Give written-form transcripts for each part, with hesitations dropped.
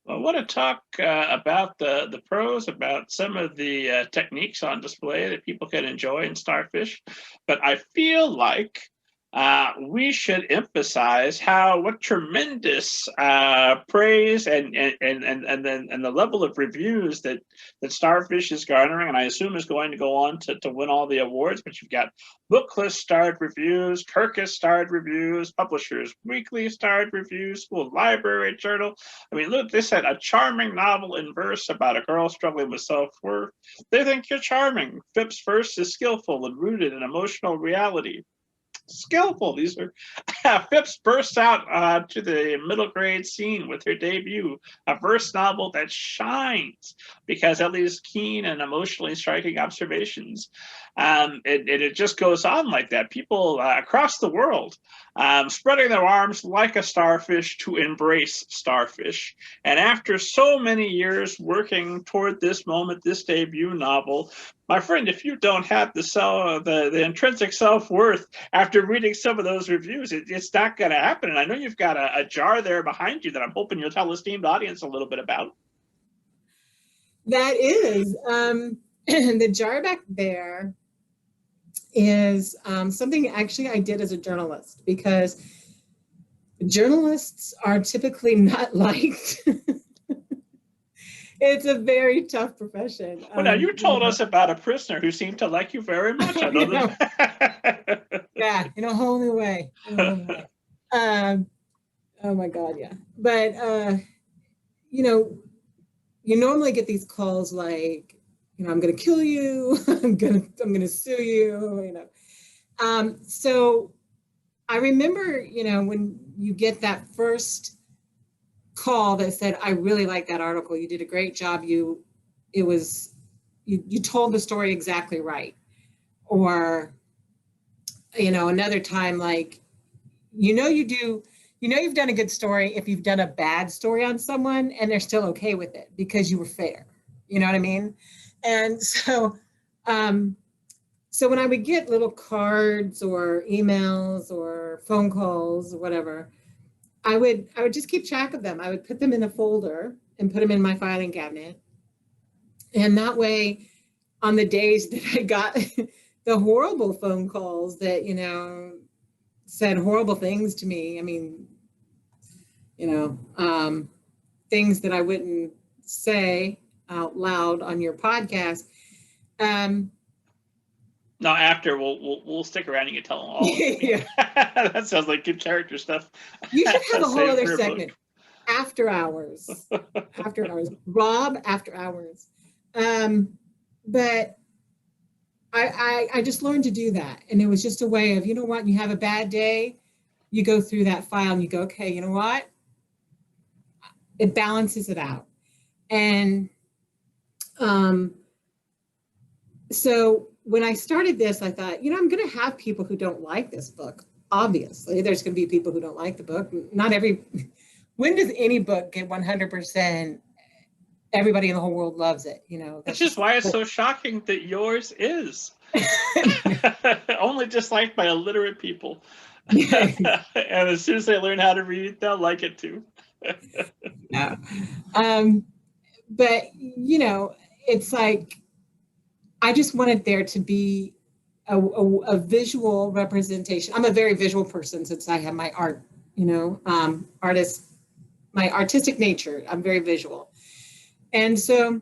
I want to talk about the pros, about some of the techniques on display that people can enjoy in Starfish. But I feel like we should emphasize what tremendous praise and the level of reviews that Starfish is garnering, and I assume is going to go on to win all the awards. But you've got Booklist starred reviews, Kirkus starred reviews, Publishers Weekly starred reviews, School Library Journal. I mean, look, they said a charming novel in verse about a girl struggling with self-worth. They think you're charming. Fipps' verse is skillful and rooted in emotional reality. Skillful. These are Phipps bursts out to the middle grade scene with her debut, a verse novel that shines because Ellie's keen and emotionally striking observations. It just goes on like that. People across the world spreading their arms like a starfish to embrace Starfish. And after so many years working toward this moment, this debut novel, my friend, if you don't have the intrinsic self-worth after reading some of those reviews, it's not going to happen. And I know you've got a jar there behind you that I'm hoping you'll tell the esteemed audience a little bit about. That is. The jar back there is something actually I did as a journalist, because journalists are typically not liked. It's a very tough profession. Well, now you told us about a prisoner who seemed to like you very much. I know that. Yeah, in a whole new way. Oh my God, yeah. But you normally get these calls like, I'm going to kill you. I'm going to sue you. So I remember, when you get that first call that said, I really like that article. You did a great job. You told the story exactly right. Or, another time, like, you've done a good story if you've done a bad story on someone and they're still okay with it because you were fair. You know what I mean? And so, so when I would get little cards or emails or phone calls or whatever, I would just keep track of them. I would put them in a folder and put them in my filing cabinet. And that way, on the days that I got the horrible phone calls that, said horrible things to me, I mean, things that I wouldn't say out loud on your podcast. No, after we'll stick around and you can tell them all. Yeah. That sounds like good character stuff. You should have a whole other segment. After hours. After hours. Rob after hours. But I just learned to do that. And it was just a way of, you have a bad day, you go through that file and you go, okay, you know what? It balances it out. And so when I started this, I thought, I'm going to have people who don't like this book. Obviously, there's going to be people who don't like the book. When does any book get 100%? Everybody in the whole world loves it. That's just why it's so shocking that yours is. Only disliked by illiterate people. And as soon as they learn how to read, they'll like it too. Yeah. But, it's like, I just wanted there to be a visual representation. I'm a very visual person since I have my art, my artistic nature. I'm very visual. And so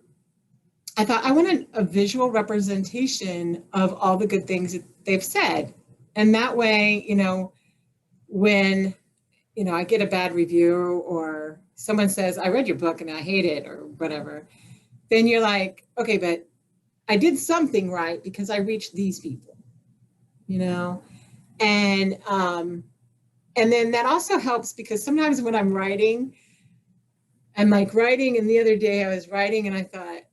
I thought I wanted a visual representation of all the good things that they've said. And that way, when, I get a bad review or someone says, I read your book and I hate it or whatever, then you're like, okay, but I did something right because I reached these people, and then that also helps because sometimes when I'm writing, and the other day I was writing and I thought,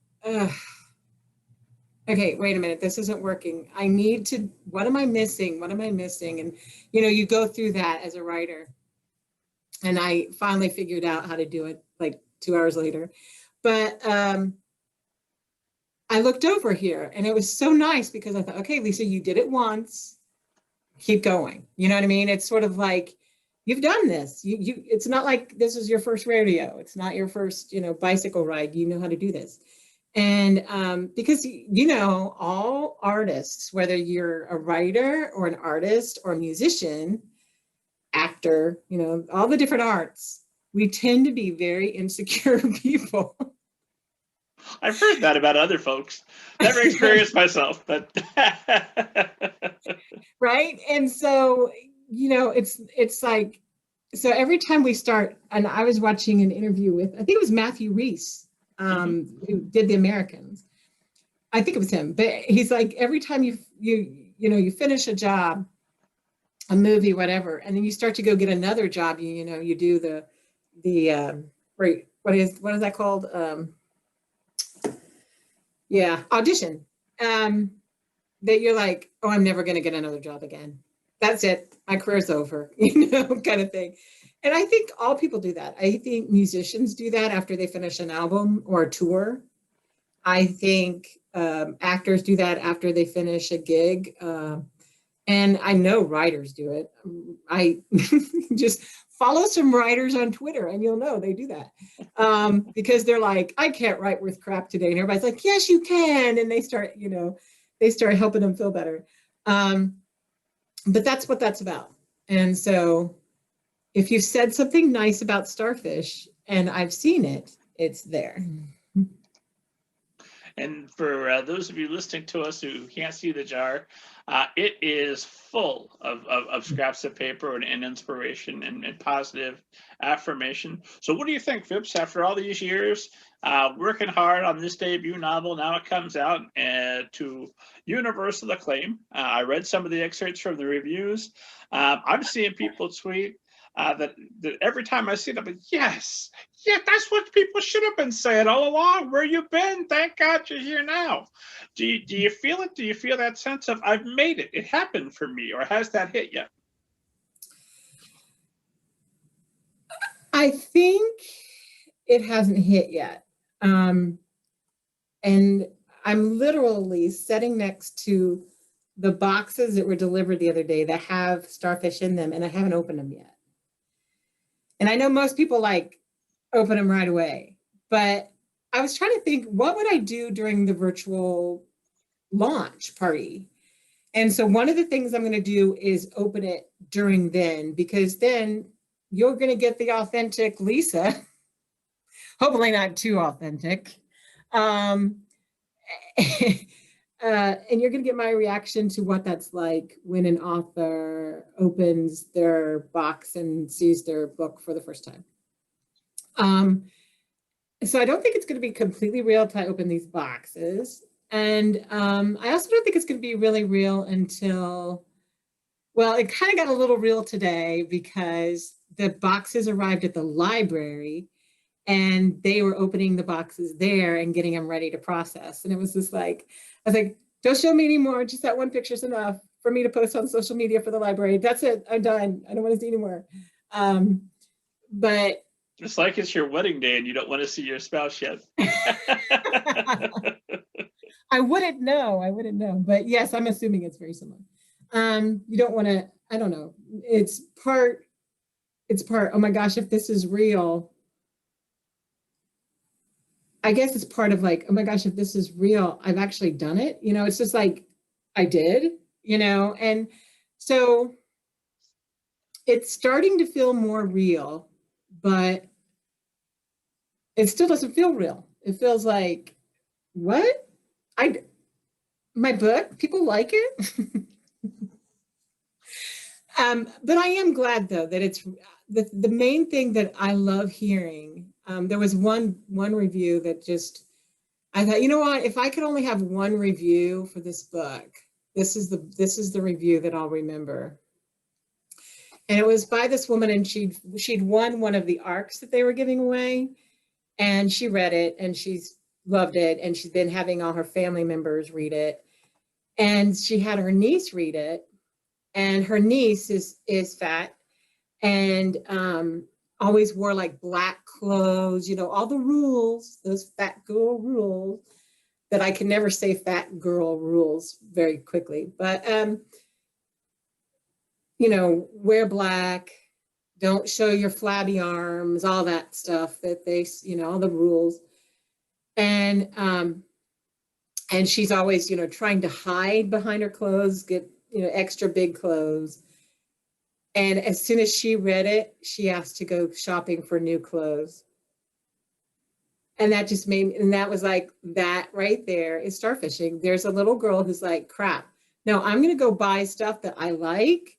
okay, wait a minute, this isn't working. What am I missing? What am I missing? And, you go through that as a writer. And I finally figured out how to do it like 2 hours later. But I looked over here and it was so nice because I thought, okay, Lisa, you did it once, keep going. You know what I mean? It's sort of like you've done this. It's not like this is your first rodeo. It's not your first, bicycle ride. You know how to do this. And because, all artists, whether you're a writer or an artist or a musician, actor, all the different arts, we tend to be very insecure people. I've heard that about other folks. Never experienced myself, but right. And so, it's like, so every time we start, and I was watching an interview with, I think it was Matthew Reese, who did The Americans. I think it was him, but he's like, every time you finish a job, a movie, whatever, and then you start to go get another job, you do the what is that called? Audition. That you're like, oh, I'm never going to get another job again. That's it. My career's over, kind of thing. And I think all people do that. I think musicians do that after they finish an album or a tour. I think actors do that after they finish a gig. And I know writers do it. I just follow some writers on Twitter and you'll know they do that. Because they're like, I can't write worth crap today. And everybody's like, yes, you can. And they start helping them feel better. But that's what that's about. And so if you've said something nice about Starfish and I've seen it, it's there. And for those of you listening to us who can't see the jar, it is full of scraps of paper and inspiration and positive affirmation. So what do you think, Fipps, after all these years, working hard on this debut novel, now it comes out to universal acclaim. I read some of the excerpts from the reviews. I'm seeing people tweet that every time I see them, yes, that's what people should have been saying all along. Where you been? Thank God you're here now. Do you feel it? Do you feel that sense of I've made it? It happened for me, or has that hit yet? I think it hasn't hit yet. And I'm literally sitting next to the boxes that were delivered the other day that have Starfish in them, and I haven't opened them yet. And I know most people like open them right away, but I was trying to think, what would I do during the virtual launch party? And so one of the things I'm going to do is open it during then, because then you're going to get the authentic Lisa, hopefully not too authentic. And you're going to get my reaction to what that's like when an author opens their box and sees their book for the first time. So I don't think it's going to be completely real till I open these boxes. And I also don't think it's going to be really real until, well, it kind of got a little real today because the boxes arrived at the library and they were opening the boxes there and getting them ready to process. And it was just like, I was like, don't show me anymore. Just that one picture is enough for me to post on social media for the library. That's it. I'm done. I don't want to see anymore. But it's like it's your wedding day and you don't want to see your spouse yet. I wouldn't know. But yes, I'm assuming it's very similar. You don't want to, I don't know. It's part, oh my gosh, if this is real, I guess it's part of like, oh my gosh, if this is real, I've actually done it. It's just like, I did, and so it's starting to feel more real, but it still doesn't feel real. It feels like, what? My book, people like it. But I am glad though, that it's the main thing that I love hearing. There was one review that just, I thought, you know what, if I could only have one review for this book, this is the review that I'll remember. And it was by this woman, and she'd won one of the ARCs that they were giving away, and she read it and she's loved it, and she's been having all her family members read it, and she had her niece read it, and her niece is fat and always wore like black clothes, all the rules, those fat girl rules that I can never say fat girl rules very quickly, but wear black, don't show your flabby arms, all that stuff that they, all the rules. And she's always, trying to hide behind her clothes, get, extra big clothes. And as soon as she read it, she asked to go shopping for new clothes. And that just made me, and that was like, that right there is starfishing. There's a little girl who's like, crap, no, I'm going to go buy stuff that I like,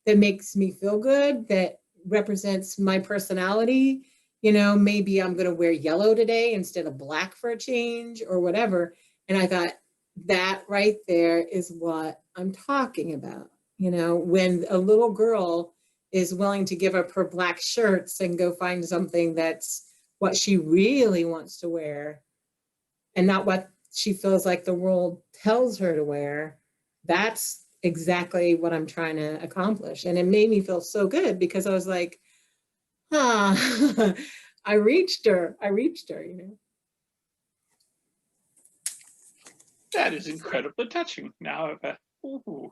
that makes me feel good, that represents my personality. Maybe I'm going to wear yellow today instead of black for a change or whatever. And I thought, that right there is what I'm talking about. When a little girl is willing to give up her black shirts and go find something that's what she really wants to wear and not what she feels like the world tells her to wear, that's exactly what I'm trying to accomplish. And it made me feel so good because I was like, I reached her. That is incredibly touching. Now,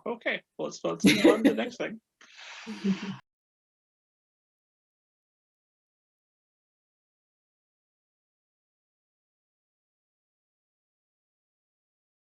okay, let's move on to the next thing.